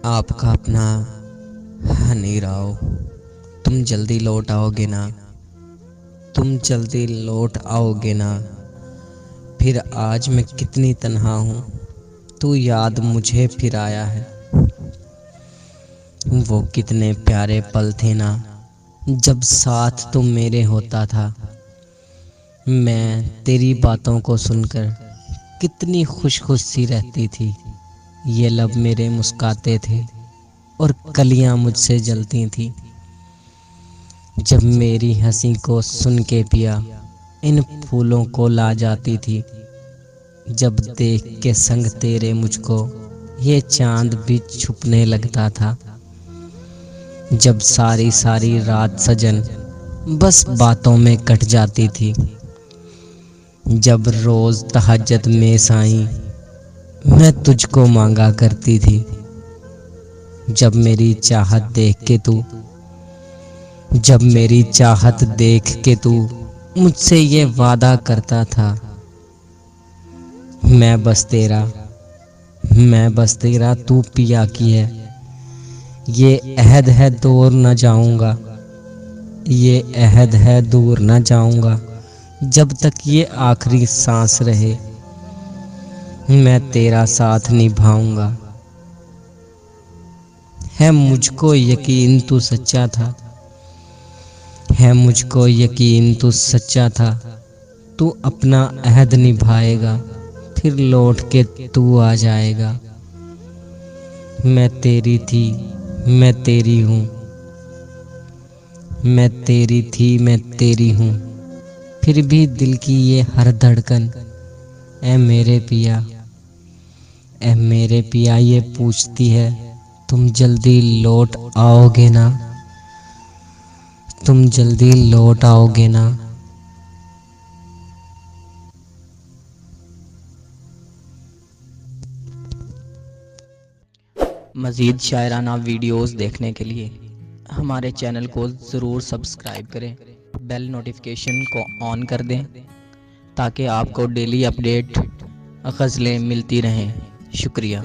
आपका अपना हनी राव। तुम जल्दी लौट आओगे ना? तुम जल्दी लौट आओगे ना? फिर आज मैं कितनी तन्हा हूँ, तू याद मुझे फिर आया है। वो कितने प्यारे पल थे ना, जब साथ तुम मेरे होता था। मैं तेरी बातों को सुनकर कितनी खुश खुश सी रहती थी। ये लब मेरे मुस्काते थे और कलियां मुझसे जलती थी। जब मेरी हंसी को सुन के पिया इन फूलों को ला जाती थी। जब देख के संग तेरे मुझको ये चांद भी छुपने लगता था। जब सारी सारी रात सजन बस बातों में कट जाती थी। जब रोज तहज्जुद में साईं मैं तुझको मांगा करती थी। जब मेरी चाहत देख के तू मुझसे ये वादा करता था, मैं बस तेरा तू पिया की है। ये अहद है दूर न जाऊंगा, ये अहद है दूर न जाऊंगा। जब तक ये आखिरी सांस रहे मैं तेरा साथ निभाऊंगा। है मुझको यकीन तू सच्चा था, है मुझको यकीन तू सच्चा था। तू अपना अहद निभाएगा, फिर लौट के तू आ जाएगा। मैं तेरी थी, मैं तेरी हूँ, मैं तेरी थी, मैं तेरी हूँ। फिर भी दिल की ये हर धड़कन ऐ मेरे पिया ये पूछती है, तुम जल्दी लौट आओगे ना? तुम जल्दी लौट आओगे ना? मज़ीद शायराना वीडियोस देखने के लिए हमारे चैनल को ज़रूर सब्सक्राइब करें, बेल नोटिफिकेशन को ऑन कर दें ताकि आपको डेली अपडेट गज़लें मिलती रहें। शुक्रिया।